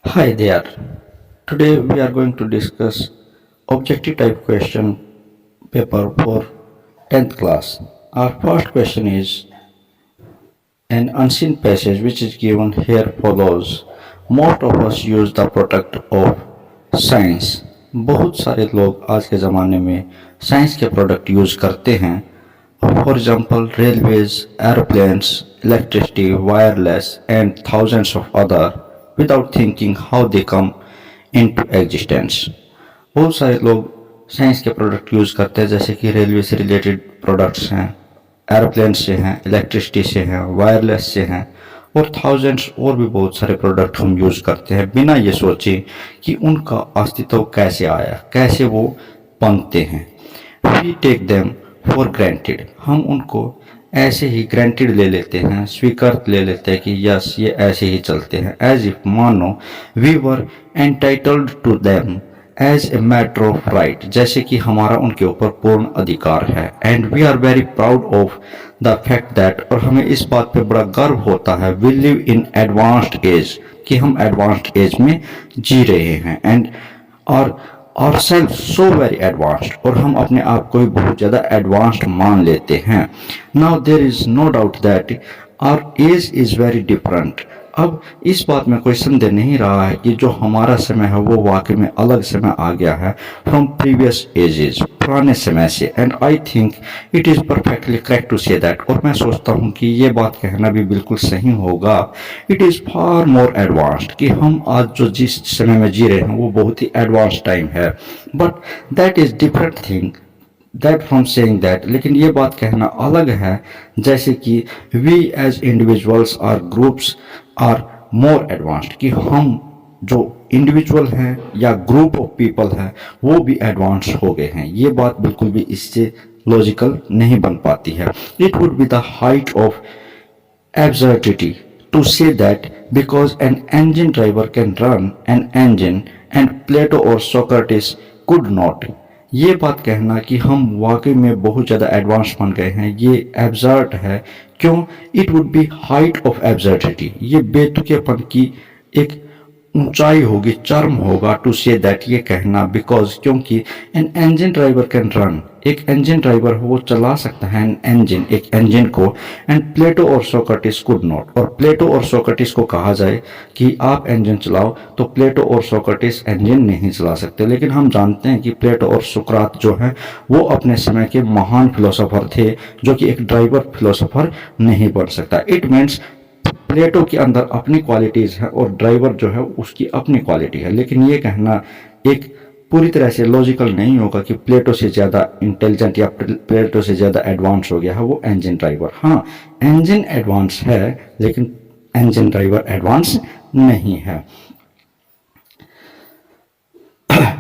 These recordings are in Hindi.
Hi there. Today we are going to discuss objective type question paper for 10th class. Our first question is an unseen passage which is given here follows. Most of us use the product of science. बहुत सारे लोग आज के ज़माने में साइंस के प्रोडक्ट यूज़ करते हैं. For example, railways, airplanes, electricity, wireless, and thousands of other without thinking how they come into existence. बहुत सारे लोग साइंस के प्रोडक्ट यूज़ करते हैं जैसे कि रेलवे से रिलेटेड प्रोडक्ट्स हैं, एरोप्लेन से हैं, इलेक्ट्रिसिटी से हैं, वायरलेस से हैं और थाउजेंड्स और भी बहुत सारे प्रोडक्ट हम यूज़ करते हैं बिना ये सोचे कि उनका अस्तित्व कैसे आया, कैसे वो बनते हैं. We take them for granted. हम उनको ऐसे ही ग्रांटेड ले लेते हैं, स्वीकार ले लेते हैं कि यस ये ऐसे ही चलते हैं, एज इफ मानो we were entitled to them as a matter of right, जैसे कि हमारा उनके ऊपर पूर्ण अधिकार है. And we are very proud of the fact that, और हमें इस बात पे बड़ा गर्व होता है, we live in advanced age, कि हम एडवांस्ड एज में जी रहे हैं. एंड और सेल्फ सो वेरी एडवांस्ड, और हम अपने आप को भी बहुत ज़्यादा एडवांस्ड मान लेते हैं. Now there is no doubt that our age is very different. अब इस बात में कोई संदेह नहीं रहा है कि जो हमारा समय है वो वाकई में अलग समय आ गया है फ्रॉम प्रीवियस एजेस, पुराने समय से. And I think it is perfectly correct to say that, और मैं सोचता हूँ कि ये बात कहना भी बिल्कुल सही होगा. It is far more advanced, कि हम आज जो जिस समय में जी रहे हैं वो बहुत ही एडवांस टाइम है. But that is different thing that from saying that, लेकिन ये बात कहना अलग है जैसे कि वी एज इंडिविजुअल्स और ग्रुप्स आर मोर एडवांस्ड, कि हम जो इंडिविजुअल हैं या ग्रुप ऑफ पीपल हैं वो भी एडवांस हो गए हैं. ये बात बिल्कुल भी इससे लॉजिकल नहीं बन पाती है. It would be the height of absurdity to say that because an engine driver can run an engine and Plato or Socrates could not. ये बात कहना कि हम वाकई में बहुत ज़्यादा एडवांस बन गए हैं ये एब्जर्ड है. क्यों? It would B height of absurdity, ये बेतुकेपन की एक ऊंचाई होगी, चरम होगा टू से दैट ये कहना. बिकॉज क्योंकि an engine driver can run, एक इंजन ड्राइवर वो चला सकता है एन इंजन, एक इंजन को. एंड प्लेटो और सोक्रेटिस कुड नॉट, और प्लेटो और सोक्रेटिस को कहा जाए कि आप इंजन चलाओ तो प्लेटो और सोक्रेटिस इंजन नहीं चला सकते. लेकिन हम जानते हैं कि प्लेटो और सुकरात जो हैं वो अपने समय के महान फिलोसोफर थे, जो कि एक ड्राइवर फिलोसोफर नहीं बन सकता. इट मीन्स प्लेटो के अंदर अपनी क्वालिटीज़ हैं और ड्राइवर जो है उसकी अपनी क्वालिटी है. लेकिन ये कहना एक पूरी तरह से लॉजिकल नहीं होगा कि प्लेटो से ज़्यादा इंटेलिजेंट या प्लेटो से ज़्यादा एडवांस हो गया है वो इंजन ड्राइवर. हाँ, इंजन एडवांस है लेकिन इंजन ड्राइवर एडवांस नहीं है.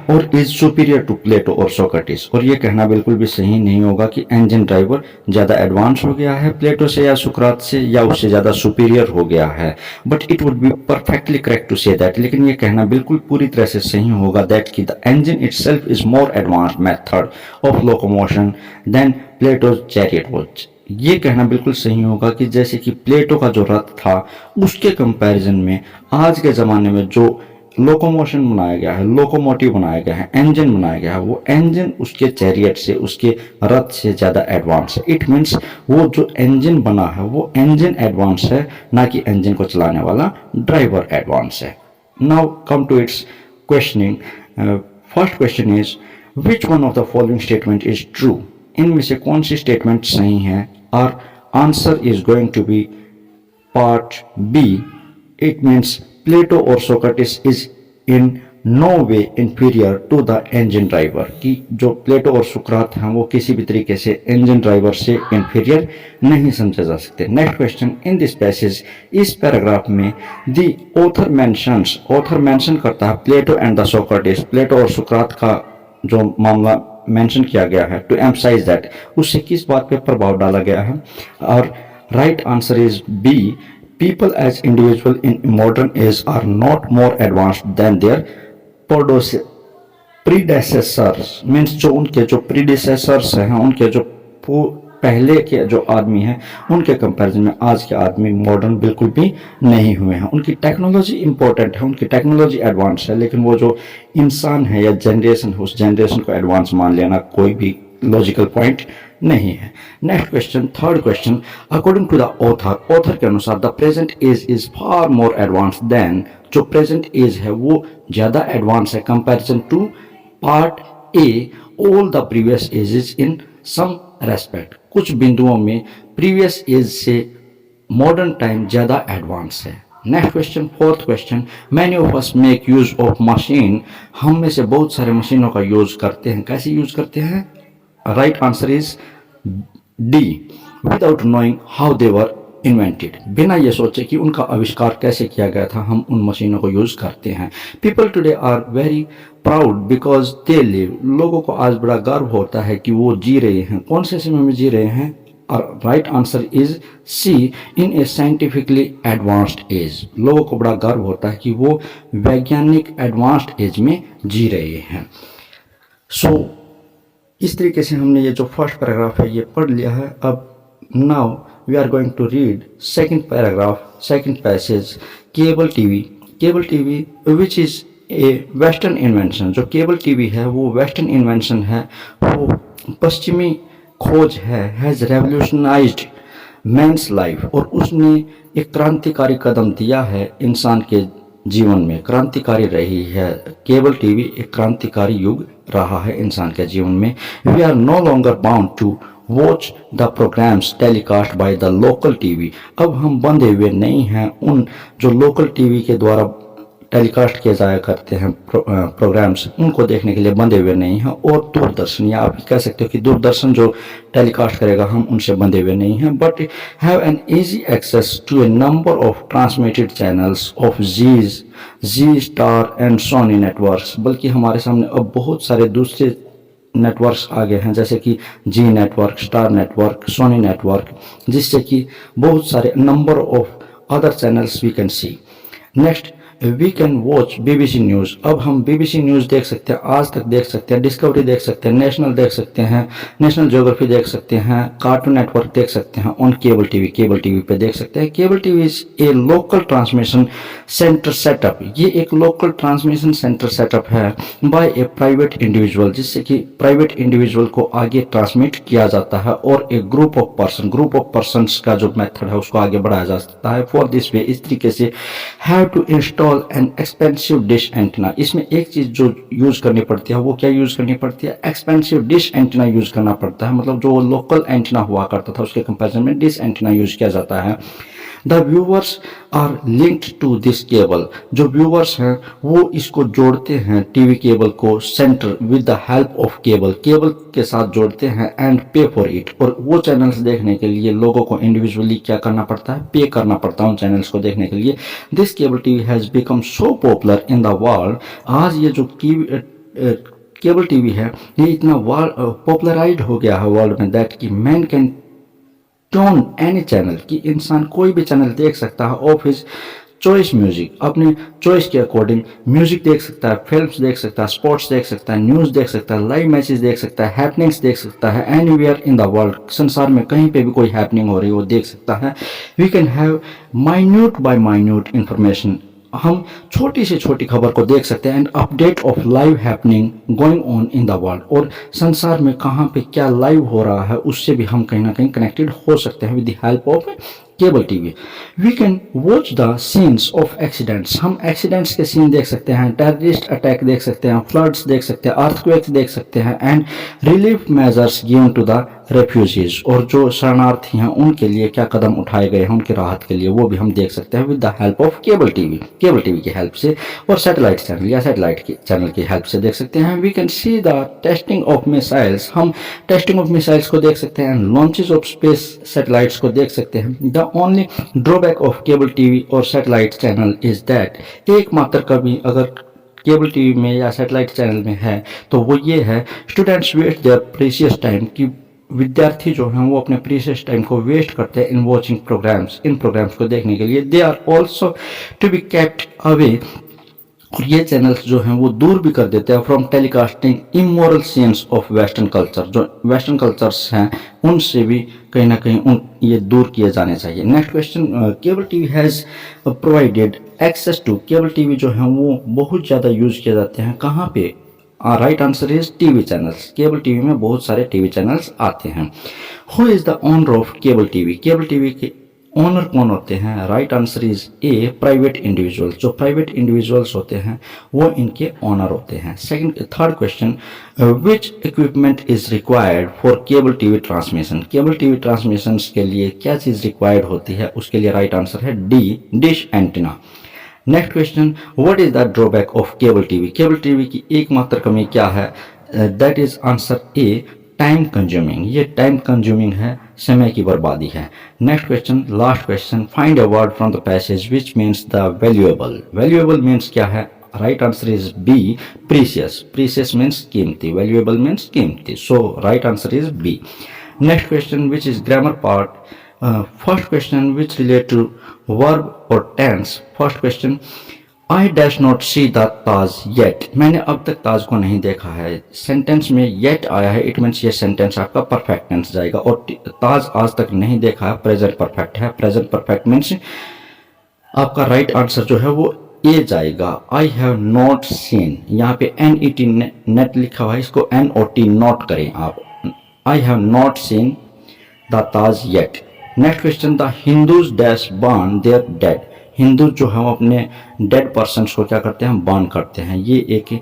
और इज सुपीरियर टू प्लेटो और सोक्रेटिस, और ये कहना बिल्कुल भी सही नहीं होगा कि इंजन ड्राइवर ज़्यादा एडवांस हो गया है प्लेटो से या सुकरात से या उससे ज़्यादा सुपीरियर हो गया है. But it would be perfectly correct to say that, लेकिन ये कहना बिल्कुल पूरी तरह से सही होगा दैट कि the engine itself is more advanced method of locomotion than Plato's chariot watch. ये कहना बिल्कुल सही होगा कि जैसे कि प्लेटो का जो रथ था उसके कंपैरिजन में आज के ज़माने में जो लोकोमोशन बनाया गया है, लोकोमोटिव बनाया गया है, इंजन बनाया गया है, वो इंजन उसके चैरियट से, उसके रथ से ज़्यादा एडवांस है. इट मीन्स वो जो इंजन बना है वो इंजन एडवांस है, ना कि इंजन को चलाने वाला ड्राइवर एडवांस है. Now come to its questioning. First question is which one of the following statement is true. इनमें से कौन सी स्टेटमेंट सही है? और answer is going to be part B. इट मीन्स Plato or Socrates is in no way inferior to the engine driver, कि जो प्लेटो और सुकरात हैं वो किसी भी तरीके से इंजन ड्राइवर से इंफीरियर नहीं समझे जा सकते. Next question. In this passage, इस पैराग्राफ में द ऑथर मेंशन करता है प्लेटो एंड द सोक्रेटिस, प्लेटो और सुकरात का जो मामला मेंशन किया गया है टू एम्फसाइज दैट, उससे किस बात पे प्रभाव डाला गया है? और right answer is B. People as individual in modern age are not more advanced than their predecessors. Means जो उनके जो predecessors हैं, उनके जो पहले के जो आदमी हैं उनके कंपैरिजन में आज के आदमी मॉडर्न बिल्कुल भी नहीं हुए हैं। उनकी टेक्नोलॉजी इंपॉर्टेंट है, उनकी टेक्नोलॉजी एडवांस है, लेकिन वो जो इंसान है या जनरेशन है उस जनरेशन को एडवांस मान लेना कोई भी लॉजिकल पॉइंट नहीं है। Next question, third question, according to the author के अनुसार the present age is far more advance than, जो प्रेजेंट एज है वो ज़्यादा एडवांस है comparison to part A all the previous ages in some respect. कुछ बिंदुओं में प्रीवियस एज से मॉडर्न टाइम ज़्यादा एडवांस है। Next question, fourth question, many of us make use of machine, हम में से बहुत सारे मशीनों का यूज करते हैं। कैसे यूज करते हैं? Right answer is D, without knowing how they were invented, बिना ये सोचे कि उनका आविष्कार कैसे किया गया था हम उन मशीनों को यूज करते हैं। People today are very proud because they live, लोगों को आज बड़ा गर्व होता है कि वो जी रहे हैं। कौन से समय में जी रहे हैं? Right answer is C, in a scientifically advanced age, लोगों को बड़ा गर्व होता है कि वो वैज्ञानिक एडवांस्ड एज में जी रहे हैं। सो इस तरीके से हमने ये जो फर्स्ट पैराग्राफ है ये पढ़ लिया है। अब now we are going to read second paragraph, second passage, cable TV which is a western invention. जो केबल टीवी है वो वेस्टर्न इन्वेंशन है, वो पश्चिमी खोज है। हैज़ रेवोल्यूशनाइज्ड मैंस लाइफ, और उसने एक क्रांतिकारी कदम दिया है इंसान के जीवन में, क्रांतिकारी रही है। केबल टीवी एक क्रांतिकारी युग रहा है इंसान के जीवन में। We are no longer bound to watch the programmes telecast by the local TV, अब हम बंधे हुए नहीं हैं उन जो लोकल टीवी के द्वारा टेलीकास्ट किए जाया करते हैं प्रोग्राम्स, उनको देखने के लिए बंधे हुए नहीं हैं। और दूरदर्शन, या आप कह सकते हो कि दूरदर्शन जो टेलीकास्ट करेगा हम उनसे बंधे हुए नहीं हैं। But have an easy access to a number of transmitted channels of Zee Star and Sony networks, बल्कि हमारे सामने अब बहुत सारे दूसरे नेटवर्क्स आ गए हैं, जैसे कि Zee network, Star network, Sony network, जिससे कि बहुत सारे number of other channels we can see. Next, we can watch BBC news, अब हम BBC न्यूज़ देख सकते हैं, आज तक देख सकते हैं, डिस्कवरी देख सकते हैं, नेशनल देख सकते हैं, नेशनल ज्योग्राफी देख सकते हैं, कार्टून नेटवर्क देख सकते हैं ऑन केबल टीवी पे देख सकते हैं। Cable TV is a local transmission centre setup, ये एक लोकल ट्रांसमिशन सेंटर सेटअप है बाय ए प्राइवेट इंडिविजुअल, जिससे कि प्राइवेट इंडिविजुअल को आगे ट्रांसमिट किया जाता है, और एक ग्रुप ऑफ पर्सन का जो मेथड है उसको आगे बढ़ाया जा सकता है। फॉर दिस वे, इस तरीके से have to install an expensive dish antenna, इसमें एक चीज जो यूज करनी पड़ती है वो क्या यूज करनी पड़ती है? एक्सपेंसिव डिश एंटीना यूज करना पड़ता है। मतलब जो लोकल एंटीना हुआ करता था उसके कंपैरिजन में डिश एंटीना यूज किया जाता है। The viewers are linked to this cable, जो व्यूअर्स हैं वो इसको जोड़ते हैं टीवी केबल को centre with the help of cable के साथ जोड़ते हैं एंड पे फॉर इट, और वो चैनल्स देखने के लिए लोगों को इंडिविजुअली क्या करना पड़ता है? पे करना पड़ता है उन चैनल्स को देखने के लिए। This cable TV has become so popular in the world, आज ये जो केबल टीवी है ये इतना पॉपुलराइज्ड हो गया है वर्ल्ड में, दैट कि man can tune any channel, कि इंसान कोई भी चैनल देख सकता है ऑफ हिज चॉइस म्यूजिक, अपने चॉइस के अकॉर्डिंग म्यूजिक देख सकता है, फिल्म्स देख सकता है, स्पोर्ट्स देख सकता है, न्यूज़ देख सकता है, लाइव मैचेस देख सकता है, हैपनिंग्स देख सकता है, एनीवेयर इन द वर्ल्ड, संसार में कहीं पे भी कोई हैपनिंग हो रही है वो देख सकता है। We can have minute by minute information, हम छोटी से छोटी खबर को देख सकते हैं, and update of live happening going on in the world, और संसार में कहाँ पे क्या लाइव हो रहा है उससे भी हम कहीं ना कहीं कनेक्टेड हो सकते हैं with the help of cable TV. We can watch the scenes of accidents, हम एक्सीडेंट्स के सीन देख सकते हैं, टेररिस्ट अटैक देख सकते हैं, फ्लड्स देख सकते हैं, अर्थक्वेक्स देख सकते हैं, and relief measures given to the refugees, और जो शरणार्थी हैं उनके लिए क्या कदम उठाए गए हैं उनकी राहत के लिए, वो भी हम देख सकते हैं with the help of cable TV की हेल्प से, और सैटेलाइट चैनल या सैटेलाइट की चैनल की हेल्प से देख सकते हैं। We can see the testing of missiles, हम टेस्टिंग ऑफ मिसाइल्स को देख सकते हैं, लॉन्चेस ऑफ स्पेस सैटेलाइट्स को देख सकते हैं। The only drawback of cable TV और सैटेलाइट चैनल इज दैट, एकमात्र कमी अगर केबल टीवी में या सैटेलाइट चैनल में है तो वो ये है, students waste their precious time, कि विद्यार्थी जो हैं वो अपने प्रीशियस टाइम को वेस्ट करते हैं इन वॉचिंग प्रोग्राम्स, इन प्रोग्राम्स को देखने के लिए। They are also to be kept away और ये चैनल्स जो हैं वो दूर भी कर देते हैं from telecasting immoral scenes of western culture. जो वेस्टर्न कल्चर्स हैं उनसे भी कहीं ना कहीं उन ये दूर किए जाने चाहिए। Next question, cable TV has provided access to, cable TV जो हैं वो बहुत ज़्यादा यूज़ किए जाते हैं कहाँ पे? Right answer is TV channels. Cable TV में बहुत सारे टीवी चैनल्स आते हैं। Who is the owner of cable TV? Cable TV के ओनर कौन होते हैं? Right answer is a private individuals. जो प्राइवेट इंडिविजुअल्स होते हैं वो इनके ओनर होते हैं। Third question, which equipment is required for cable TV transmission? Cable TV transmission के लिए क्या चीज़ रिक्वायर्ड होती है? उसके लिए राइट आंसर है D, dish antenna. Next question, what is the drawback of cable TV? Cable TV की एकमात्र कमी क्या है? That is answer A, time consuming. ये टाइम कंज्यूमिंग है, समय की बर्बादी है। Next question, last question, find a word from the passage which means the valuable. Valuable means क्या है? Right answer is B, precious. Precious means कीमती, वैल्यूएबल मीन्स कीमती। So right answer is B. Next question, which is grammar part? First question, which relate to verb और tense. First question, I dash not see the Taj yet. मैंने अब तक ताज को नहीं देखा है। सेंटेंस में येट आया है, इट मीन्स ये सेंटेंस आपका परफेक्ट टेंस जाएगा। और ताज आज तक नहीं देखा है, प्रेजेंट परफेक्ट है। प्रेजेंट परफेक्ट मीन्स आपका राइट आंसर जो है वो ए जाएगा। आई हैव नॉट सीन, यहाँ पे NET नेट लिखा हुआ है, इसको NOT नॉट करें आप। I have not seen the Taj yet. Next question, the Hindus dash burn their dead. Hindu जो है वो अपने डेड पर्सन्स को क्या करते हैं? बर्न करते हैं। ये एक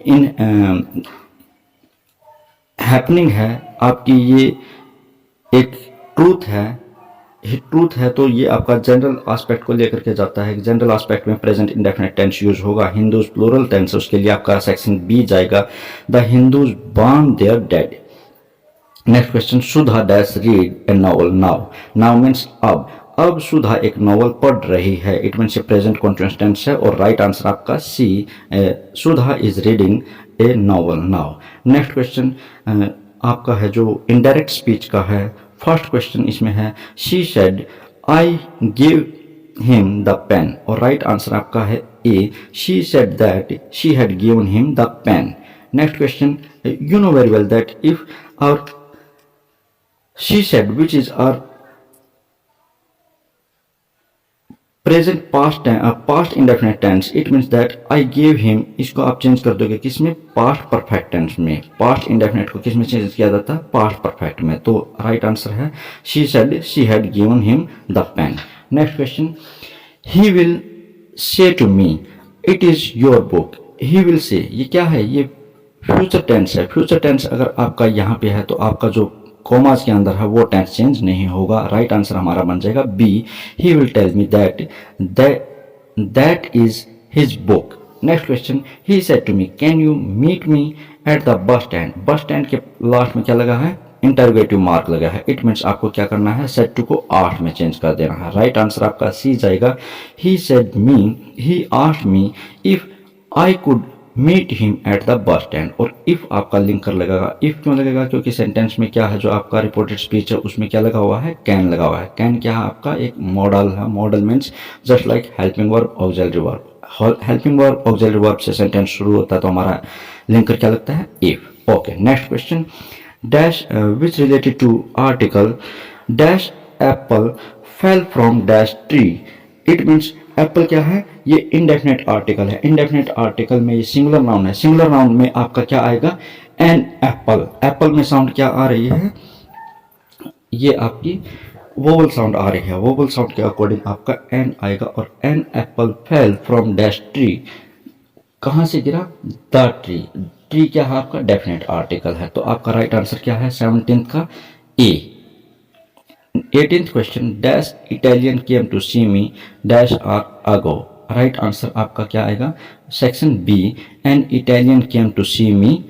इन हैपनिंग है आपकी, ये एक ट्रूथ है। ट्रूथ है तो ये आपका जनरल एस्पेक्ट को लेकर के जाता है। जनरल एस्पेक्ट में प्रेजेंट इंडेफिनिट टेंस यूज होगा। हिंदूज प्लूरल टेंस, उसके लिए आपका सेक्शन बी जाएगा, the Hindus burn their dead. Next question, Sudha dash read a novel now. Now means अब सुधा एक नॉवल पढ़ रही है, it means present continuous tense है। और राइट आंसर आपका C, Sudha is reading a novel now. Next question आपका है जो इनडायरेक्ट स्पीच का है। फर्स्ट क्वेश्चन इसमें है, she said I give him the pen. और राइट आंसर आपका है A, she said that she had given him the pen. Next question, you know very well that if our she said, which is our present past indefinite tense, it means that I gave him। इसको आप चेंज कर दोगे किसमें? पास्ट परफेक्ट टेंस में। पास्ट इंडेफिनेट को किसमें चेंज किया जाता है? पास्ट परफेक्ट में। तो राइट आंसर है she said she had given him the pen। Next question, he will say to me it is your book। he will say, ये क्या है? ये फ्यूचर टेंस है। फ्यूचर टेंस अगर आपका यहाँ पे है तो आपका जो कॉमास के अंदर है वो टेंस चेंज नहीं होगा। राइट आंसर हमारा बन जाएगा B, he will tell me that is his book. Next question, he said to me can you meet me at the bus stand. Bus stand के लास्ट में क्या लगा है? इंटरोगेटिव मार्क लगा है। इट मीन्स आपको क्या करना है? सेड टू को आस्क्ड में चेंज कर देना है। राइट आंसर आपका सी जाएगा, he said me, he asked me if I could meet him at the bus stand. और इफ आपका लिंक कर लगेगा। इफ क्यों लगेगा? क्योंकि सेंटेंस में क्या है, जो आपका रिपोर्टेड स्पीच है उसमें क्या लगा हुआ है? कैन लगा हुआ है। कैन क्या है? आपका एक मॉडल है। Modal means just like helping verb, auxiliary verb. Helping verb, auxiliary verb से सेंटेंस शुरू होता है तो हमारा लिंकर क्या लगता है? If. Okay, next question, dash which related to article dash apple fell from dash tree. It means apple क्या है? ये इंडेफिनेट आर्टिकल है। इंडेफिनेट आर्टिकल में ये सिंगुलर नाउन है। सिंगुलर नाउन में आपका क्या आएगा? An apple. एप्पल में साउंड क्या आ रही है? ये आपकी वोवल साउंड आ रही है। वोवल साउंड के अकॉर्डिंग आपका एन आएगा। और an apple fell from dash tree, कहाँ से गिरा? The tree. ट्री क्या है? आपका डेफिनेट आर्टिकल है। तो आपका राइट आंसर क्या है? 17th का A. 18th question, dash Italian came to see me dash hour ago. Right answer आपका क्या आएगा? Section B, an Italian came to see me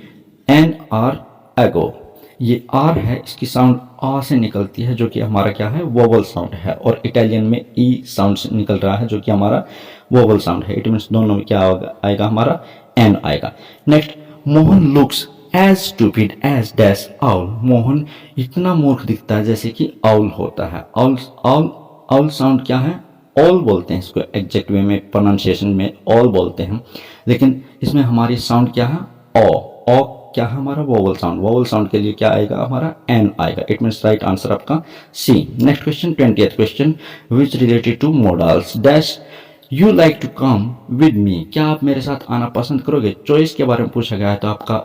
an hour ago. ये आर है, इसकी साउंड आ से निकलती है जो कि हमारा क्या है? वोवल साउंड है। और इटालियन में ई साउंड से निकल रहा है जो कि हमारा वोवल साउंड है। इट मीन्स दोनों में क्या आएगा? हमारा एन आएगा। Next, Mohan looks as stupid as dash owl. Mohan इतना मूर्ख दिखता है जैसे कि आउल होता है। आउल साउंड क्या है? ऑल बोलते हैं इसको, एग्जैक्ट वे में प्रोनाउंसिएशन में ऑल बोलते हैं, लेकिन इसमें हमारी साउंड क्या है, ओ क्या है हमारा वोवल साउंड, वोवल साउंड के लिए क्या आएगा हमारा एन आएगा। इट मीन्स राइट आंसर आपका C. Next question 20th question, which related to modals dash you like to come with me, क्या आप मेरे साथ आना पसंद करोगे। चॉइस के बारे में पूछा गया है तो आपका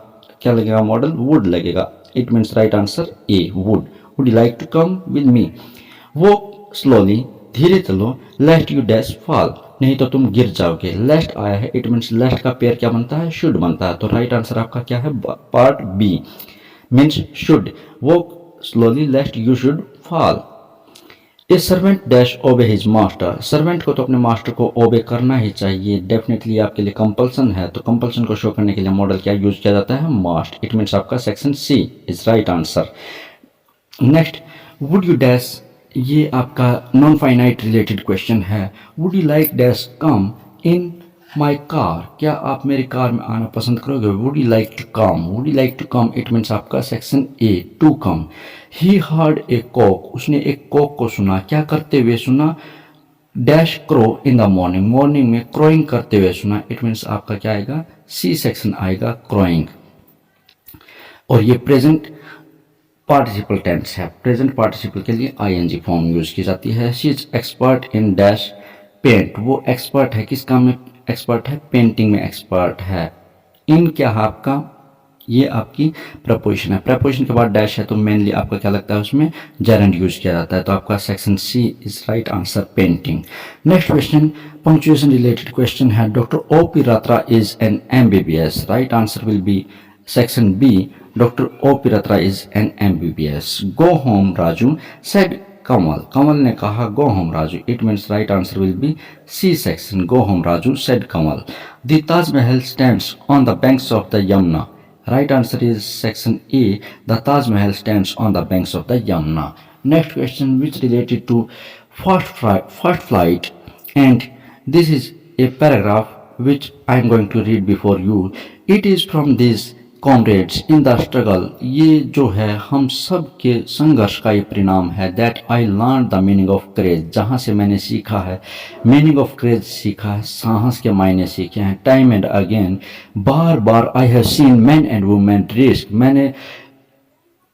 क्या लगेगा, मॉडल वुड लगेगा। It means right answer A would you like to come with me. वो स्लोली धीरे चलो, लेस्ट यू डैश फॉल, नहीं तो तुम गिर जाओगे। लेस्ट आया है, इट मीन्स लेस्ट का पेयर क्या बनता है, शुड बनता है। तो राइट आंसर आपका क्या है, पार्ट बी मीन्स शुड। वो slowly लेस्ट you should fall. A servant dash ओबे हिज मास्टर, सर्वेंट को तो अपने मास्टर को ओबे करना ही चाहिए, डेफिनेटली आपके लिए कंपल्सन है। तो कंपल्सन को शो करने के लिए मॉडल क्या यूज किया जाता है, मस्ट। इट मीन्स आपका section C is right answer. Next, would you dash, ये आपका नॉन फाइनाइट रिलेटेड क्वेश्चन है। Would you like dash come in my car, क्या आप मेरी कार में आना पसंद करोगे। Would you like to come, would you like to come, it means आपका section A to come. He heard a cock, उसने एक कॉक को सुना, क्या करते हुए सुना, dash crow in the morning, morning में क्रोइंग करते हुए सुना। इट मीन्स आपका क्या आएगा, सी सेक्शन आएगा क्रोइंग। और ये प्रेजेंट पार्टिसिपल टेंस है, प्रेजेंट पार्टिसिपल के लिए आईएनजी फॉर्म यूज की जाती है। She is expert in dash paint, वो एक्सपर्ट है किस काम में एक्सपर्ट है, पेंटिंग में एक्सपर्ट है। इन क्या है आपका, ये आपकी प्रपोजिशन है, प्रपोजिशन के बाद डैश है तो मेनली आपका क्या लगता है उसमें जेरेंड यूज किया जाता है। तो आपका section C is right answer painting. Next question punctuation related question है। Doctor OP. Ratra is an MBBS, right answer will be section B, Dr. O.P. Ratra is an MBBS. Go home, Raju, said Kamal. Kamal ने कहा go home, Raju. It means right answer will be C section. Go home, Raju, said Kamal. The Taj Mahal stands on the banks of the Yamuna. Right answer is section A. The Taj Mahal stands on the banks of the Yamuna. Next question, which related to first flight, and this is a paragraph which I am going to read before you. It is from this comrades in the struggle, ये जो है हम सब के संघर्ष का ये परिणाम है। That I learn the meaning of courage, जहाँ से मैंने सीखा है मीनिंग ऑफ करेज, सीखा है साहस के मायने सीखे हैं। Time and again, bar bar I have seen man and women risk, मैंने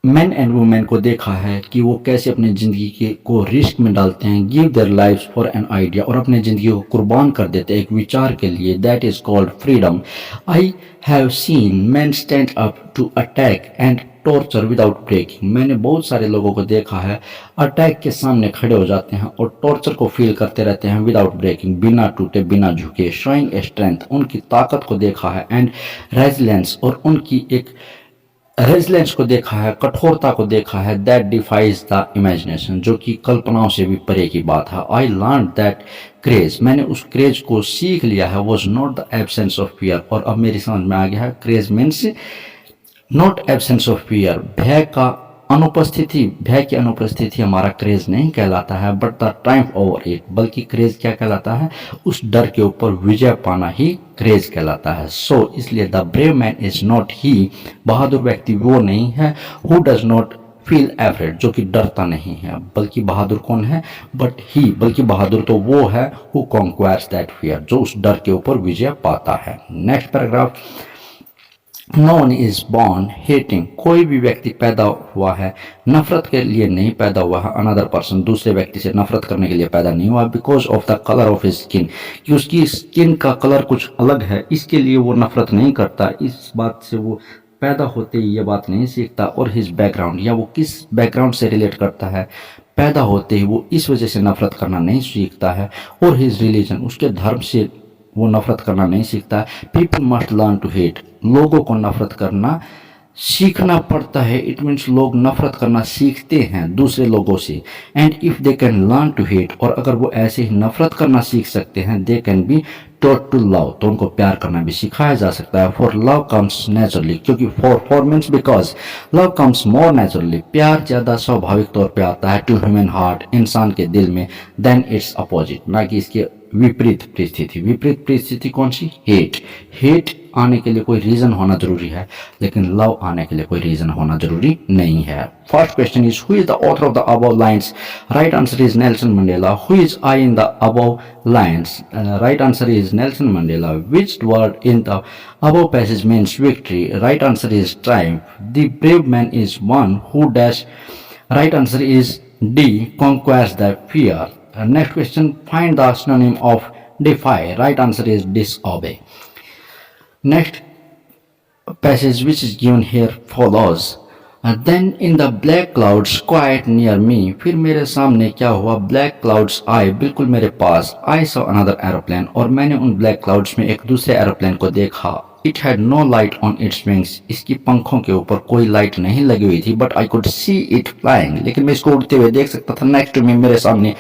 मैन एंड वुमेन को देखा है कि वो कैसे अपनी ज़िंदगी के को रिस्क में डालते हैं। Give their lives for an idea, और अपने ज़िंदगी को कुर्बान कर देते हैं एक विचार के लिए। That is called freedom. I have seen man stand up to attack and torture without breaking, मैंने बहुत सारे लोगों को देखा है अटैक के सामने खड़े हो जाते हैं और टॉर्चर को फील करते रहते हैं विदाउट ब्रेकिंग, बिना टूटे बिना झुके। शोइंग ए स्ट्रेंथ, उनकी ताकत को देखा है। एंड रेजिलेंस, और उनकी एक रेजिलेंस को देखा है, कठोरता को देखा है। दैट डिफाइज द इमेजिनेशन, जो कि कल्पनाओं से भी परे की बात है। आई लर्न दैट क्रेज, मैंने उस क्रेज को सीख लिया है। Was not the absence of fear, और अब मेरी समझ में आ गया है craze means not absence of fear, भय का अनुपस्थिति, भय की अनुपस्थिति हमारा क्रेज नहीं कहलाता है, but the Triumph over it, बल्कि क्रेज क्या कहलाता है, उस डर के ऊपर विजय पाना ही क्रेज कहलाता है। सो इसलिए the brave man is not he, बहादुर व्यक्ति वो नहीं है, who does not feel afraid, जो कि डरता नहीं है, बल्कि बहादुर कौन है, बट ही, बल्कि बहादुर तो वो है हु कॉन्क्वायर्स दैट फियर, जो उस डर के ऊपर विजय पाता है। Next paragraph, no one is born hating, कोई भी व्यक्ति पैदा हुआ है नफरत के लिए नहीं पैदा हुआ है। अनदर पर्सन, दूसरे व्यक्ति से नफरत करने के लिए पैदा नहीं हुआ। Because of the colour of his skin, कि उसकी स्किन का कलर कुछ अलग है, इसके लिए वो नफरत नहीं करता। इस बात से वो पैदा होते ही ये बात नहीं सीखता। और हिज बैकग्राउंड, या वो किस बैकग्राउंड से रिलेट करता है, पैदा होते ही वो इस वजह से नफरत करना नहीं सीखता है। और हिज रिलीजन, उसके धर्म से वो नफरत करना नहीं सीखता। People must learn to hate, लोगों को नफरत करना सीखना पड़ता है। इट मीन्स लोग नफरत करना सीखते हैं दूसरे लोगों से। And if they can learn to hate, और अगर वो ऐसे ही नफरत करना सीख सकते हैं, they can be taught to love, तो उनको प्यार करना भी सिखाया जा सकता है। फॉर लव कम्स नेचुरली, क्योंकि for means because love comes more naturally, प्यार ज्यादा स्वाभाविक तौर पे आता है टू ह्यूमन हार्ट, इंसान के दिल में, देन इट्स अपोजिट, ना कि इसके विपरीत परिस्थिति। विपरीत परिस्थिति कौन सी, हेट। हेट आने के लिए कोई रीजन होना जरूरी है, लेकिन लव आने के लिए कोई रीजन होना जरूरी नहीं है। First question is who is the author of the above lines? Right answer is Nelson Mandela. Who is I in the above lines? Right answer is Nelson Mandela. Which word in the above passage means victory? Right answer is triumph. The brave man is one who dash. Right answer is D. Conquers the fear. Next question. Find the synonym of defy. Right answer is disobey. Next passage which is given here follows. Then in the black clouds quite near me. फिर मेरे सामने क्या हुआ? Black clouds आए बिल्कुल मेरे पास. I saw another aeroplane. और मैंने उन black clouds में एक दूसरे एरोप्लेन को देखा. It had no light on its wings. इसकी पंखों के ऊपर कोई लाइट नहीं लगी हुई थी. But I could see it flying. लेकिन मैं इसको उड़ते हुए देख सकता था. Next to me मेरे सामने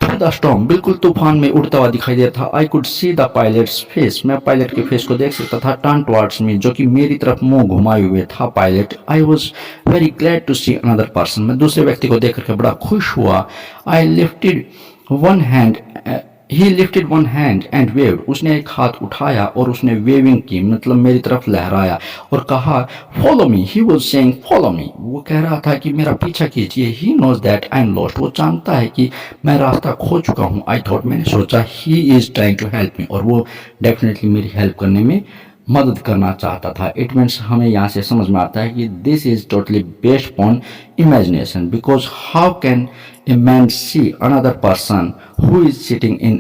थ्रू द स्टॉर्म बिल्कुल तूफान में उड़ता हुआ दिखाई दे रहा था. I could see the pilots face. मैं पायलट के फेस को देख सकता था. टर्न टुवर्ड्स मी, जो कि मेरी तरफ मुंह घुमाए हुए था pilot. I was very glad to see another person. मैं दूसरे व्यक्ति को देख करके बड़ा खुश हुआ. I lifted one hand. He lifted one hand and waved. उसने एक हाथ उठाया और उसने वेविंग की, मतलब मेरी तरफ लहराया और कहा follow me. He was saying follow me. वो कह रहा था कि मेरा पीछा कीजिए. He knows that I am lost. वो जानता है कि मैं रास्ता खो चुका हूँ. आई थॉट, मैंने सोचा he is trying to help me. और वो डेफिनेटली मेरी हेल्प करने में मदद करना चाहता था. इट मीन्स हमें यहाँ से समझ में आता है कि this is totally based on imagination. Because how can a man see another person who is sitting in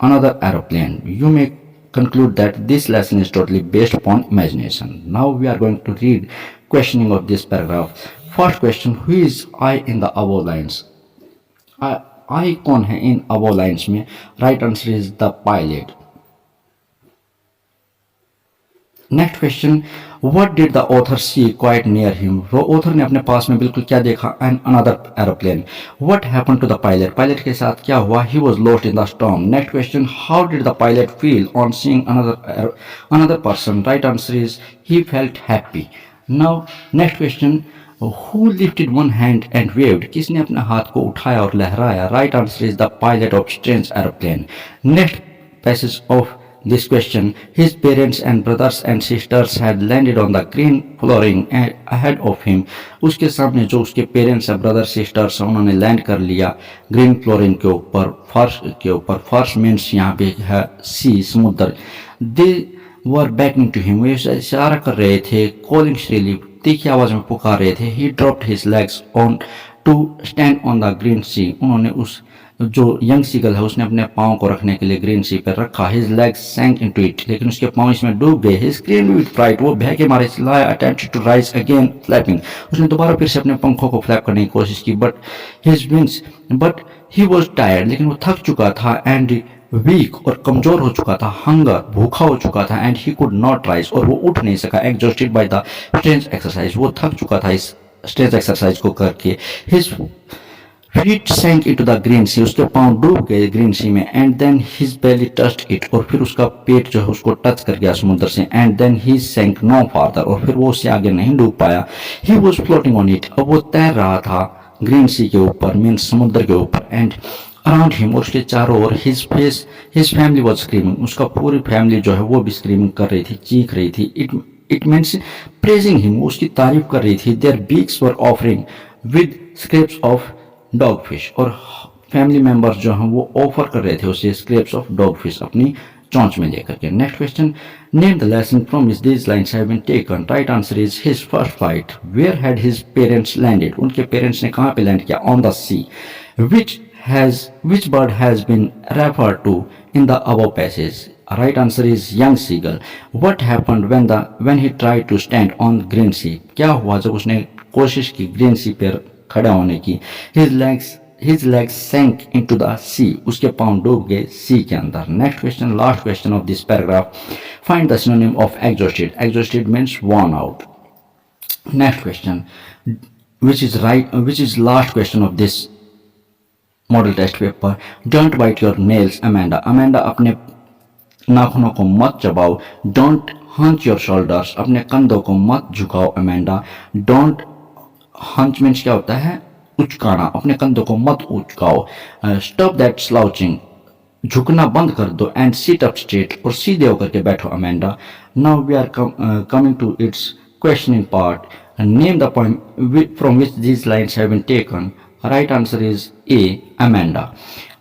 another aeroplane? You may conclude that this lesson is totally based upon imagination. Now we are going to read questioning of this paragraph. First question, who is I in the above lines? I कौन है इन above lines में? Right answer is the pilot. Next question, what did the author see quite near him? वो ऑथर ने अपने पास में बिल्कुल क्या देखा? An another aeroplane. What happened to the pilot? Pilot के साथ क्या हुआ? He was lost in the storm. Next question, how did the pilot feel on seeing another person? Right answer is he felt happy. Now next question, who lifted one hand and waived? किसने अपने हाथ को उठाया और लहराया? Right answer is the pilot of strange aeroplane. Next passage of this question, his parents and brothers and sisters had landed on the green flooring ahead of him. उसके सामने जो उसके पेरेंट्स और ब्रदर सिस्टर्स उन्होंने लैंड कर लिया ग्रीन फ्लोरिंग के ऊपर, फर्श के ऊपर. फर्श मीन्स यहाँ पे है सी, समुद्र. दे वर बैकनिंग टू हिम. वे इशारा कर रहे थे. कॉलिंग श्रीली, तीखी आवाज में पुकार रहे थे. He dropped his legs on to stand on the green sea. उन्होंने उस जो यंग सीगल है उसने अपने पाँव को रखने के लिए ग्रीन सी पर रखा. His legs sank into it. लेकिन उसके पाँव इसमें डूब गए. He screamed with fright. वो भय के मारे चिल्लाया. Attempted to rise again flapping. उसने दोबारा फिर से अपने पंखों को फ्लैप करने की कोशिश की. But he was tired. लेकिन वो थक चुका था. एंड वीक, और कमजोर हो चुका था. हंगर, भूखा हो चुका था. And he could not rise, और वो उठ नहीं सका. Exhausted by the strange exercise. वो थक चुका था इस स्ट्रेंज एक्सरसाइज को करके. His feet sank into the green sea. उसके पांव डूब गए ग्रीन सी में. And then his belly touched it. और फिर उसका पेट जो है उसको टच कर गया समुद्र से. And then he sank no farther. और फिर वो उससे आगे नहीं डूब पाया. He was floating on it. अब वो तैर रहा था ग्रीन सी के ऊपर, मीन्स समुद्र के ऊपर. एंड अराउंड हिम, और उसके चारों ओर हिज फैमिली वाज स्क्रीमिंग. उसका पूरी फैमिली जो है वो भी स्क्रीमिंग कर रही थी, चीख रही थी. It means praising him. उसकी तारीफ कर रही थी. Their beaks were offering with scraps of dogfish. और फैमिली मेंबर्स जो हैं वो ऑफर कर रहे थे उसे स्क्रैप्स ऑफ डॉग फिश अपनी चोंच में लेकर के. Next question, name the lesson from this lines have been taken. Right answer is his first flight. Where had his parents landed? उनके पेरेंट्स ने कहाँ पे लैंड किया? On the sea. which bird has been referred to in the above passage? Right answer is young seagull. What happened when he tried to stand on green sea? क्या हुआ जब उसने कोशिश की ग्रीन सी पर खड़ा होने की? his legs sank into the sea. उसके पांव डूब गए सी के अंदर. Next question, last question of this paragraph. Find the synonym of exhausted. Exhausted means worn out. Next question, which is last question of this model test paper. Don't bite your nails Amanda. Amanda, अपने नाखूनों को मत चबाओ. Don't hunch your shoulders. अपने कंधों को मत झुकाओ अमेंडा. डोंट हंच मीन्स क्या होता है? उचकाना. अपने कंधों को मत उचकाओ. Stop that slouching. झुकना बंद कर दो. And sit up straight. और सीधे होकर के बैठो Amanda. Now we are coming to its questioning part. Name the poem from which these lines have been taken. Right answer is A. Amanda.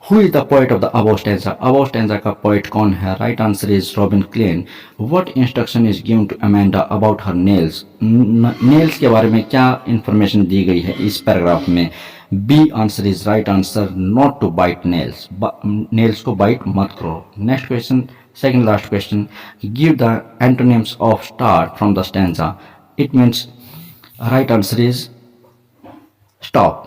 Who is the poet of the above stanza? Above stanza का poet कौन है? Right answer is Robin Klein. What instruction is given to Amanda about her nails? Nails के बारे में क्या information दी गई है इस paragraph में? B answer is right answer. Not to bite nails. Nails को bite मत करो. Next question. Second last question. Give the antonyms of start from the stanza. It means right answer is stop.